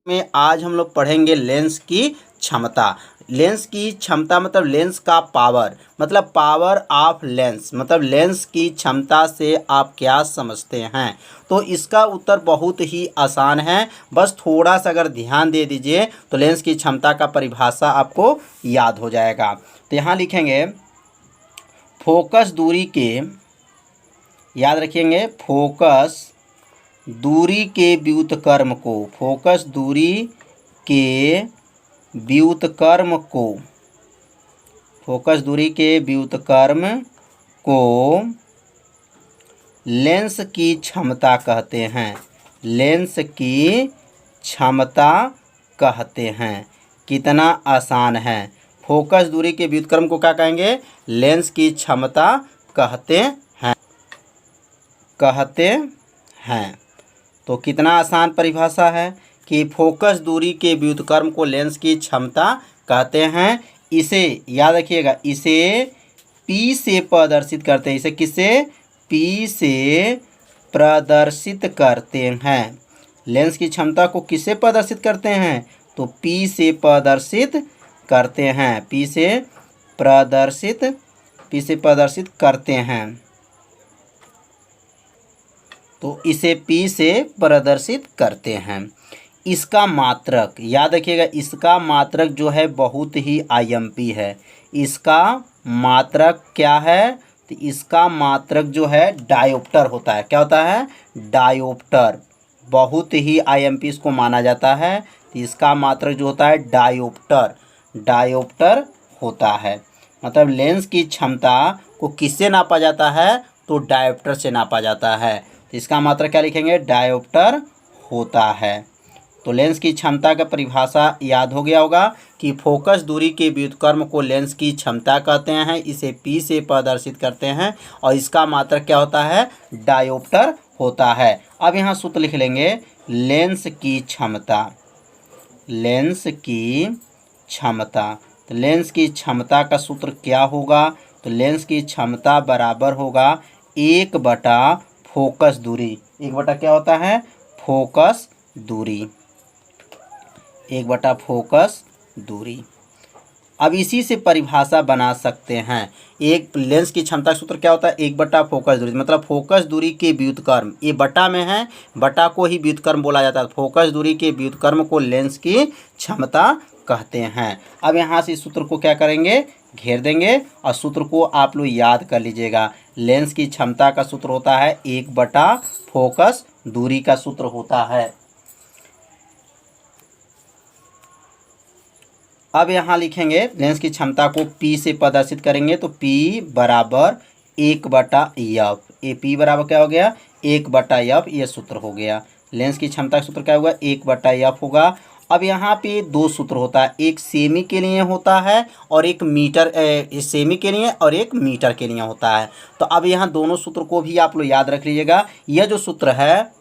में आज हम लोग पढ़ेंगे लेंस की क्षमता। लेंस की क्षमता मतलब लेंस का पावर, मतलब पावर ऑफ लेंस, मतलब लेंस की क्षमता से आप क्या समझते हैं। तो इसका उत्तर बहुत ही आसान है, बस थोड़ा सा अगर ध्यान दे दीजिए तो लेंस की क्षमता का परिभाषा आपको याद हो जाएगा। तो यहाँ लिखेंगे फोकस दूरी के, याद रखेंगे फोकस दूरी के व्युत्क्रम को, फोकस दूरी के व्युत्क्रम को, फोकस दूरी के व्युत्क्रम को लेंस की क्षमता कहते हैं, लेंस की क्षमता कहते हैं। कितना आसान है। फोकस दूरी के व्युत्क्रम को क्या कहेंगे, लेंस की क्षमता कहते हैं, कहते हैं। तो कितना आसान परिभाषा है कि फोकस दूरी के व्युत्क्रम को लेंस की क्षमता कहते हैं। इसे याद रखिएगा, इसे P से प्रदर्शित करते हैं। इसे किससे, P से प्रदर्शित करते हैं। लेंस की क्षमता को किससे प्रदर्शित करते हैं, तो P से प्रदर्शित करते हैं, P से प्रदर्शित करते हैं। तो इसे P से प्रदर्शित करते हैं। इसका मात्रक याद रखिएगा, इसका मात्रक जो है बहुत ही IMP है। इसका मात्रक क्या है, तो इसका मात्रक जो है डायोप्टर होता है। क्या होता है, डायोप्टर। बहुत ही IMP इसको माना जाता है। तो इसका मात्रक जो होता है डायोप्टर, डायोप्टर होता है। मतलब लेंस की क्षमता को किससे नापा जाता है, तो डायोप्टर से नापा जाता है। तो इसका मात्रक क्या लिखेंगे, डायोप्टर होता है। तो लेंस की क्षमता का परिभाषा याद हो गया होगा कि फोकस दूरी के व्युत्क्रम को लेंस की क्षमता कहते हैं। इसे P से प्रदर्शित करते हैं और इसका मात्रक क्या होता है, डायोप्टर होता है। अब यहाँ सूत्र लिख लेंगे, लेंस की क्षमता, लेंस की क्षमता। तो लेंस की क्षमता का सूत्र क्या होगा, तो लेंस की क्षमता बराबर होगा 1/, फोकस दूरी। 1/, क्या होता है, फोकस दूरी, 1/, फोकस दूरी। अब इसी से परिभाषा बना सकते हैं। एक लेंस की क्षमता का सूत्र क्या होता है, 1/, फोकस दूरी, मतलब फोकस दूरी के व्युत्क्रम, ये बटा में है, बटा को ही व्युत्क्रम बोला जाता है। फोकस दूरी के व्युत्क्रम को लेंस की क्षमता कहते हैं। अब यहाँ से इस सूत्र को क्या करेंगे, घेर देंगे और सूत्र को आप लोग याद कर लीजिएगा। लेंस की क्षमता का सूत्र होता है 1/, फोकस दूरी का सूत्र होता है। अब यहाँ लिखेंगे लेंस की क्षमता को P से प्रदर्शित करेंगे, तो P बराबर 1/F। ये P बराबर क्या हो गया, 1/F, ये सूत्र हो गया। लेंस की क्षमता का सूत्र क्या होगा, 1/F होगा। अब यहाँ पे दो सूत्र होता है, एक सेमी के लिए होता है और एक मीटर, सेमी के लिए और एक मीटर के लिए होता है। तो अब यहाँ दोनों सूत्र को भी आप लोग याद रख लीजिएगा। यह जो सूत्र है,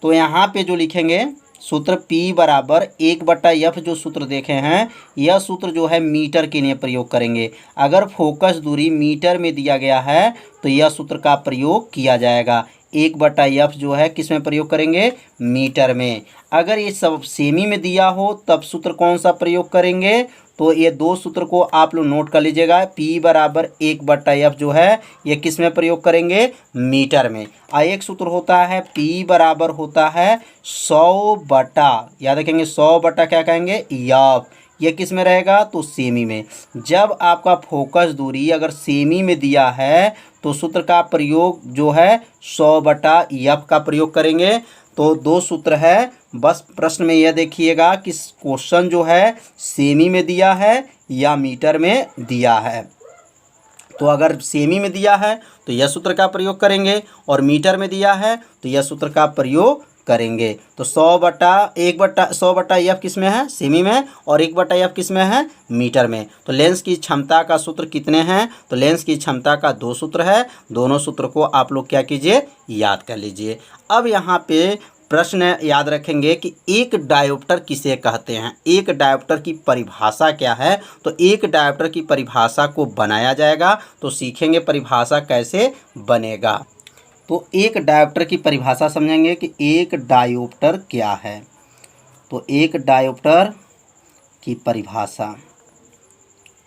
तो यहाँ पे जो लिखेंगे सूत्र P बराबर 1/F, जो सूत्र देखे हैं, यह सूत्र जो है मीटर के लिए प्रयोग करेंगे। अगर फोकस दूरी मीटर में दिया गया है तो यह सूत्र का प्रयोग किया जाएगा। 1/F जो है किस में प्रयोग करेंगे, मीटर में। अगर ये सब सेमी में दिया हो तब सूत्र कौन सा प्रयोग करेंगे, तो ये दो सूत्र को आप लोग नोट कर लीजिएगा। P बराबर 1/F जो है ये किस में प्रयोग करेंगे, मीटर में। एक सूत्र होता है P बराबर होता है 100/, याद रखेंगे 100/, क्या कहेंगे, F। ये किस में रहेगा, तो सेमी में। जब आपका फोकस दूरी अगर सेमी में दिया है तो सूत्र का प्रयोग जो है 100/F का प्रयोग करेंगे। तो दो सूत्र है, बस प्रश्न में यह देखिएगा कि क्वेश्चन जो है सेमी में दिया है या मीटर में दिया है। तो अगर सेमी में दिया है तो यह सूत्र का प्रयोग करेंगे और मीटर में दिया है तो यह सूत्र का प्रयोग करेंगे। तो 100/F किस में है, सेमी में, और 1/F किस में है, मीटर में। तो लेंस की क्षमता का सूत्र कितने हैं, तो लेंस की क्षमता का दो सूत्र है। दोनों सूत्र को आप लोग क्या कीजिए, याद कर लीजिए। अब यहाँ पे प्रश्न याद रखेंगे कि एक डायोप्टर किसे कहते हैं, एक डायोप्टर की परिभाषा क्या है। तो एक डायोप्टर की परिभाषा को बनाया जाएगा, तो सीखेंगे परिभाषा कैसे बनेगा। तो एक डायोप्टर की परिभाषा समझेंगे कि एक डायोप्टर क्या है। तो एक डायोप्टर की परिभाषा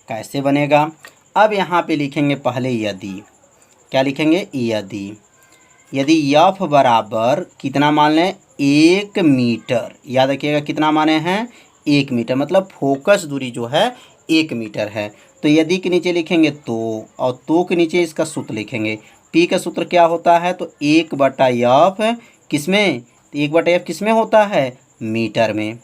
कैसे बनेगा। अब यहाँ पे लिखेंगे पहले यदि, क्या लिखेंगे, यदि यफ बराबर कितना मान लें, 1 मीटर, याद रखिएगा कितना माने हैं, 1 मीटर, मतलब फोकस दूरी जो है 1 मीटर है। तो यदि के नीचे लिखेंगे तो, और तो के नीचे इसका सूत्र लिखेंगे। पी का सूत्र क्या होता है, तो 1/f किसमें, 1/f किसमें होता है, मीटर में,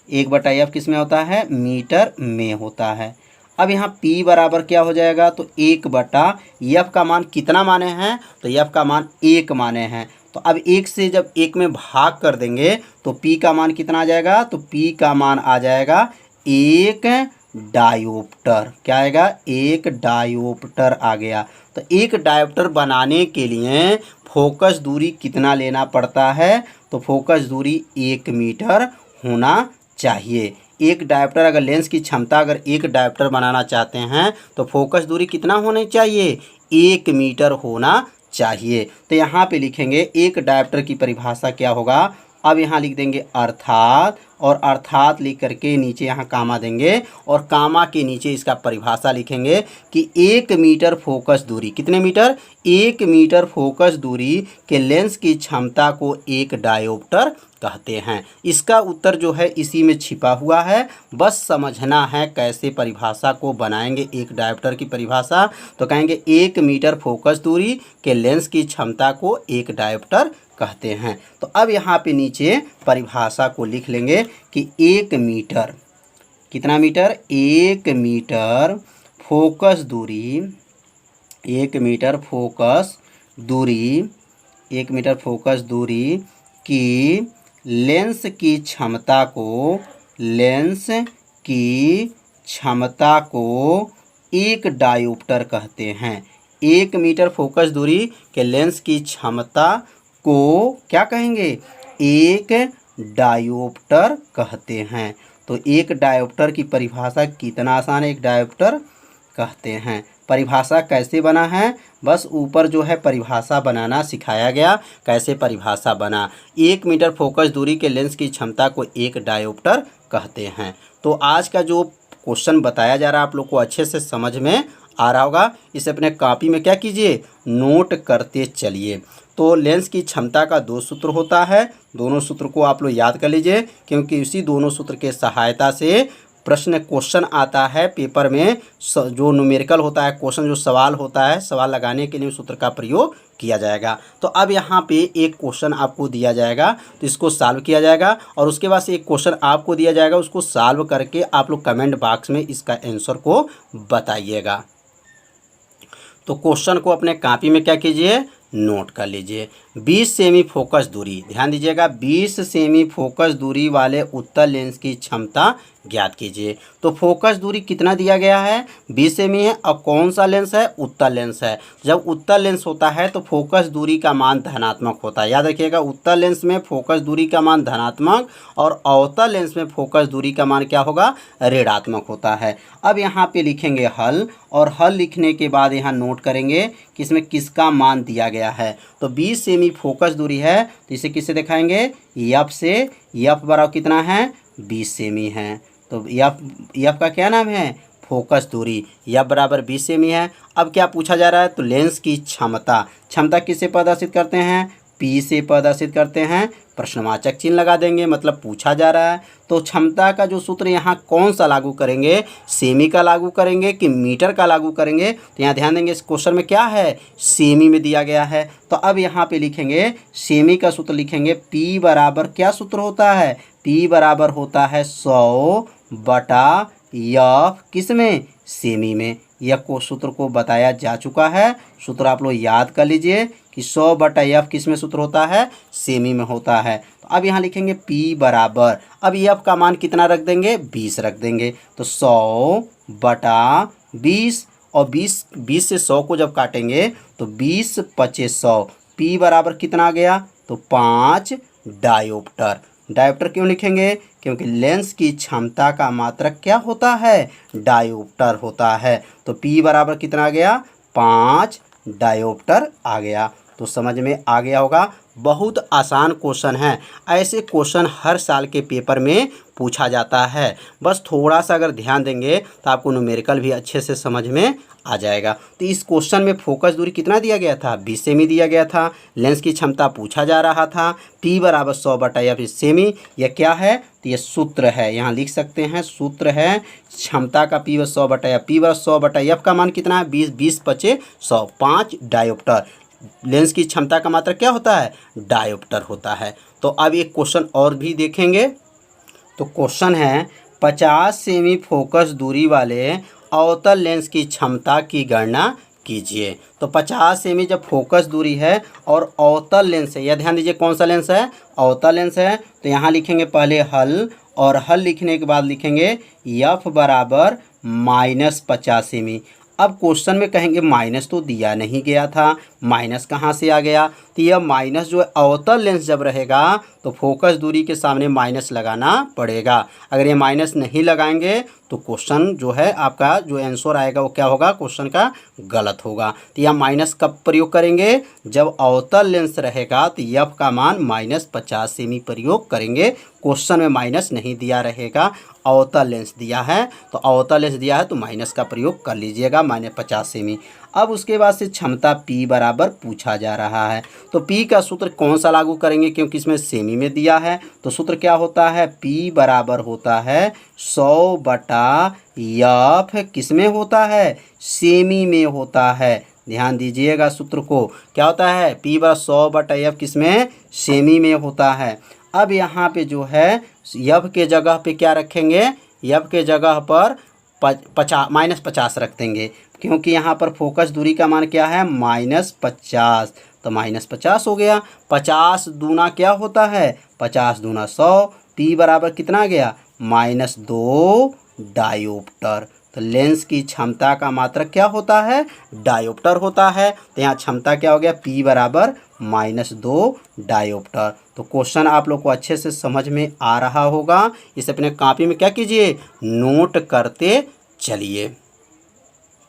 1/f किसमें होता है, मीटर में होता है। अब यहाँ P बराबर क्या हो जाएगा, तो 1/f का मान कितना माने हैं, तो f का मान 1 माने हैं। तो अब 1 से जब 1 में भाग कर देंगे तो P का मान कितना आ जाएगा, तो P का मान आ जाएगा 1 डायोप्टर। क्या आएगा, 1 डायोप्टर आ गया। तो 1 डायोप्टर बनाने के लिए फोकस दूरी कितना लेना पड़ता है, तो फोकस दूरी 1 मीटर होना चाहिए। एक डायोप्टर, अगर लेंस की क्षमता अगर 1 डायोप्टर बनाना चाहते हैं तो फोकस दूरी कितना होनी चाहिए, 1 मीटर होना चाहिए। तो यहाँ पे लिखेंगे 1 डायोप्टर की परिभाषा क्या होगा। अब यहाँ लिख देंगे अर्थात, और अर्थात लिख करके नीचे यहाँ कामा देंगे, और कामा के नीचे इसका परिभाषा लिखेंगे कि 1 मीटर फोकस दूरी, कितने मीटर, 1 मीटर फोकस दूरी के लेंस की क्षमता को 1 डायोप्टर कहते हैं। इसका उत्तर जो है इसी में छिपा हुआ है, बस समझना है कैसे परिभाषा को बनाएंगे। 1 डायोप्टर की परिभाषा तो कहेंगे 1 मीटर फोकस दूरी के लेंस की क्षमता को 1 डायोप्टर कहते हैं। तो अब यहाँ पे नीचे परिभाषा को लिख लेंगे कि 1 मीटर, कितना मीटर, 1 मीटर फोकस दूरी, 1 मीटर फोकस दूरी, 1 मीटर फोकस दूरी की लेंस की क्षमता को, लेंस की क्षमता को 1 डायोप्टर कहते हैं। 1 मीटर फोकस दूरी के लेंस की क्षमता को क्या कहेंगे, 1 डायोप्टर कहते हैं। तो 1 डायोप्टर की परिभाषा कितना आसान है, 1 डायोप्टर कहते हैं। परिभाषा कैसे बना है, बस ऊपर जो है परिभाषा बनाना सिखाया गया, कैसे परिभाषा बना। 1 मीटर फोकस दूरी के लेंस की क्षमता को 1 डायोप्टर कहते हैं। तो आज का जो क्वेश्चन बताया जा रहा है आप लोग को अच्छे से समझ में आ रहा होगा। इसे अपने कॉपी में क्या कीजिए, नोट करते चलिए। तो लेंस की क्षमता का 2 सूत्र होता है, दोनों सूत्र को आप लोग याद कर लीजिए, क्योंकि इसी दोनों सूत्र के सहायता से प्रश्न क्वेश्चन आता है पेपर में। जो न्यूमेरिकल होता है क्वेश्चन, जो सवाल होता है, सवाल लगाने के लिए सूत्र का प्रयोग किया जाएगा। तो अब यहाँ पे एक क्वेश्चन आपको दिया जाएगा, तो इसको सॉल्व किया जाएगा, और उसके बाद से एक क्वेश्चन आपको दिया जाएगा, उसको सॉल्व करके आप लोग कमेंट बॉक्स में इसका आंसर को बताइएगा। तो क्वेश्चन को अपने कॉपी में क्या कीजिए, नोट कर लीजिए। 20 सेमी फोकस दूरी, ध्यान दीजिएगा, 20 सेमी फोकस दूरी वाले उत्तल लेंस की क्षमता ज्ञात कीजिए। तो फोकस दूरी कितना दिया गया है, 20 सेमी है, और कौन सा लेंस है, उत्तल लेंस है। जब उत्तल लेंस होता है तो फोकस दूरी का मान धनात्मक होता है, याद रखिएगा, उत्तल लेंस में फोकस दूरी का मान धनात्मक, और अवतल लेंस में फोकस दूरी का मान क्या होगा, ऋणात्मक होता है। अब यहाँ पे लिखेंगे हल, और हल लिखने के बाद यहाँ नोट करेंगे कि इसमें किसका मान दिया गया है। तो 20 सेमी फोकस दूरी है, तो इसे किससे दिखाएंगे, एफ से। एफ बराबर कितना है, 20 सेमी है। तो एफ का क्या नाम है, फोकस दूरी। एफ बराबर 20 सेमी है। अब क्या पूछा जा रहा है, तो लेंस की क्षमता, क्षमता किससे प्रदर्शित करते हैं, पी से प्रदर्शित करते हैं। प्रश्नवाचक चिन्ह लगा देंगे, मतलब पूछा जा रहा है। तो क्षमता का जो सूत्र यहाँ कौन सा लागू करेंगे, सेमी का लागू करेंगे कि मीटर का लागू करेंगे। तो यहाँ ध्यान देंगे, इस क्वेश्चन में क्या है, सेमी में दिया गया है। तो अब यहाँ पे लिखेंगे सेमी का सूत्र लिखेंगे, पी बराबर क्या सूत्र होता है, पी बराबर होता है 100/f, किस में, सेमी में। यह को सूत्र को बताया जा चुका है, सूत्र आप लोग याद कर लीजिए कि 100/f किस में सूत्र होता है, सेमी में होता है। तो अब यहाँ लिखेंगे P बराबर, अब f का मान कितना रख देंगे, 20 रख देंगे। तो 100/20, और 20 से 100 को जब काटेंगे तो 20 × 100, P बराबर कितना आ गया, तो 5 डायोप्टर। डायोप्टर क्यों लिखेंगे, क्योंकि लेंस की क्षमता का मात्रक क्या होता है, डायोप्टर होता है। तो P बराबर कितना आ गया, 5 डायोप्टर आ गया। तो समझ में आ गया होगा। बहुत आसान क्वेश्चन है। ऐसे क्वेश्चन हर साल के पेपर में पूछा जाता है। बस थोड़ा सा अगर ध्यान देंगे तो आपको न्यूमेरिकल भी अच्छे से समझ में आ जाएगा। तो इस क्वेश्चन में फोकस दूरी कितना दिया गया था, 20 सेमी दिया गया था। लेंस की क्षमता पूछा जा रहा था, P बराबर 100/F सेमी। यह क्या है, तो ये सूत्र है, यहाँ लिख सकते हैं, सूत्र है क्षमता का P 100/F। P बराबर 100/F का मान कितना है, 20, 20 × 100, 5 डायोप्टर। लेंस की क्षमता का मात्रक क्या होता है, डायोप्टर होता है। तो अब एक क्वेश्चन और भी देखेंगे। तो क्वेश्चन है 50 सेमी फोकस दूरी वाले अवतल लेंस की क्षमता की गणना कीजिए। तो 50 सेमी जब फोकस दूरी है और अवतल लेंस है, यह ध्यान दीजिए कौन सा लेंस है, अवतल लेंस है। तो यहाँ लिखेंगे पहले हल, और हल लिखने के बाद लिखेंगे F बराबर -50 सेमी। अब क्वेश्चन में कहेंगे माइनस तो दिया नहीं गया था, माइनस कहाँ से आ गया, तो यह माइनस जो है अवतल लेंस जब रहेगा तो फोकस दूरी के सामने माइनस लगाना पड़ेगा। अगर ये माइनस नहीं लगाएंगे तो क्वेश्चन जो है आपका जो आंसर आएगा वो क्या होगा, क्वेश्चन का गलत होगा। तो यह माइनस कब प्रयोग करेंगे, जब अवतल लेंस रहेगा तो F का मान -50 सेमी प्रयोग करेंगे। क्वेश्चन में माइनस नहीं दिया रहेगा, अवतल लेंस दिया है, तो अवतल लेंस दिया है तो माइनस का प्रयोग कर लीजिएगा, -50 सेमी। अब उसके बाद से क्षमता P बराबर पूछा जा रहा है। तो P का सूत्र कौन सा लागू करेंगे, क्योंकि इसमें सेमी में दिया है। तो सूत्र क्या होता है, P बराबर होता है 100/F। किस में होता है, सेमी में होता है। ध्यान दीजिएगा सूत्र को, क्या होता है, P बराबर 100/F किस में, सेमी में होता है। अब यहाँ पे जो है F के जगह पे क्या रखेंगे, F के जगह पर -50 रख देंगे, क्योंकि यहाँ पर फोकस दूरी का मान क्या है, -50। तो -50 हो गया। 50 दूना क्या होता है, 50 दूना 100। P बराबर कितना आ गया, -2 डायोप्टर। तो लेंस की क्षमता का मात्रक क्या होता है, डायोप्टर होता है। तो यहाँ क्षमता क्या हो गया, P बराबर -2 डायोप्टर। तो क्वेश्चन आप लोग को अच्छे से समझ में आ रहा होगा। इसे अपने कॉपी में क्या कीजिए, नोट करते चलिए।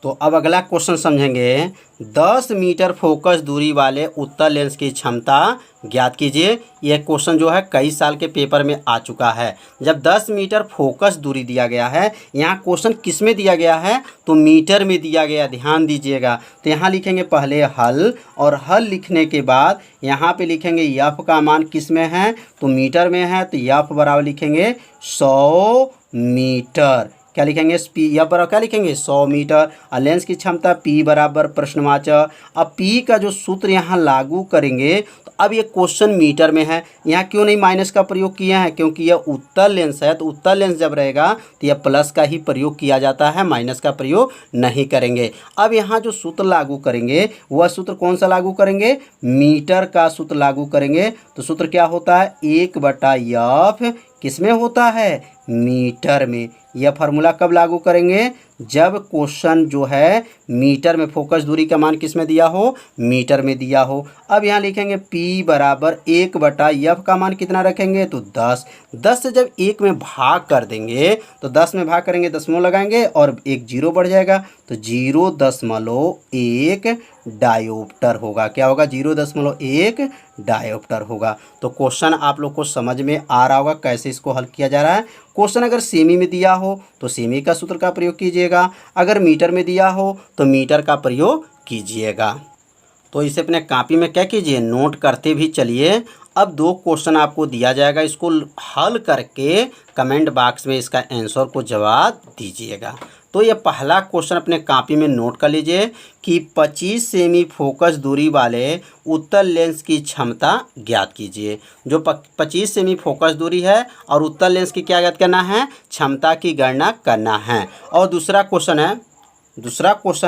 तो अब अगला क्वेश्चन समझेंगे। 10 मीटर फोकस दूरी वाले उत्तल लेंस की क्षमता ज्ञात कीजिए। यह क्वेश्चन जो है कई साल के पेपर में आ चुका है। जब 10 मीटर फोकस दूरी दिया गया है, यहाँ क्वेश्चन किस में दिया गया है, तो मीटर में दिया गया, ध्यान दीजिएगा। तो यहाँ लिखेंगे पहले हल, और हल लिखने के बाद यहाँ पे लिखेंगे F का मान किस में है, तो मीटर में है। तो F बराबर लिखेंगे 100 मीटर। क्या लिखेंगे, F बराबर क्या लिखेंगे, 100 मीटर। और लेंस की क्षमता P बराबर प्रश्नवाचक। अब P का जो सूत्र यहाँ लागू करेंगे, तो अब ये क्वेश्चन मीटर में है, यहाँ क्यों नहीं माइनस का प्रयोग किया है, क्योंकि यह उत्तल लेंस है। तो उत्तल लेंस जब रहेगा तो यह प्लस का ही प्रयोग किया जाता है, माइनस का प्रयोग नहीं करेंगे। अब यहाँ जो सूत्र लागू करेंगे वह सूत्र कौन सा लागू करेंगे, मीटर का सूत्र लागू करेंगे। तो सूत्र क्या होता है, 1/F किस में होता है, मीटर में। यह फार्मूला कब लागू करेंगे, जब क्वेश्चन जो है मीटर में फोकस दूरी का मान किस में दिया हो, मीटर में दिया हो। अब यहाँ लिखेंगे P बराबर 1/F का मान कितना रखेंगे, तो 10। 10 से जब 1 में भाग कर देंगे, तो 10 में भाग करेंगे, दशमलव लगाएंगे और एक जीरो बढ़ जाएगा, तो 0.1 डायोप्टर होगा। क्या होगा, 0.1 डायोप्टर होगा। तो क्वेश्चन आप लोग को समझ में आ रहा होगा कैसे इसको हल किया जा रहा है। क्वेश्चन अगर सेमी में दिया हो तो सेमी का सूत्र का प्रयोग कीजिएगा, अगर मीटर में दिया हो तो मीटर का प्रयोग कीजिएगा। तो इसे अपने कॉपी में क्या कीजिए, नोट करते भी चलिए। अब 2 क्वेश्चन आपको दिया जाएगा, इसको हल करके कमेंट बॉक्स में इसका आंसर को जवाब दीजिएगा। तो ये पहला क्वेश्चन अपने कॉपी में नोट कर लीजिए कि 25 सेमी फोकस दूरी वाले उत्तल लेंस की क्षमता ज्ञात कीजिए। जो 25 सेमी फोकस दूरी है और उत्तल लेंस की क्या ज्ञात करना है, क्षमता की गणना करना है। और दूसरा क्वेश्चन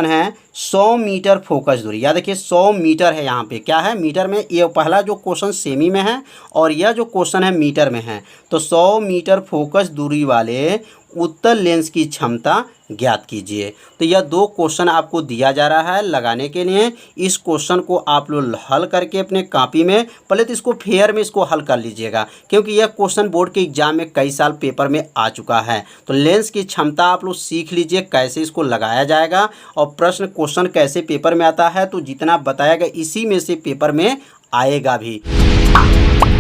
है 100 मीटर फोकस दूरी। याद रखिए 100 मीटर है, यहाँ पे क्या है, मीटर में। ये पहला जो क्वेश्चन सेमी में है और यह जो क्वेश्चन है मीटर में है। तो 100 मीटर फोकस दूरी वाले उत्तल लेंस की क्षमता ज्ञात कीजिए। तो यह 2 क्वेश्चन आपको दिया जा रहा है लगाने के लिए। इस क्वेश्चन को आप लोग हल करके अपने कॉपी में, पहले तो इसको फेयर में इसको हल कर लीजिएगा, क्योंकि यह क्वेश्चन बोर्ड के एग्जाम में कई साल पेपर में आ चुका है। तो लेंस की क्षमता आप लोग सीख लीजिए कैसे इसको लगाया जाएगा, और प्रश्न क्वेश्चन कैसे पेपर में आता है। तो जितना बताया गया इसी में से पेपर में आएगा भी। है।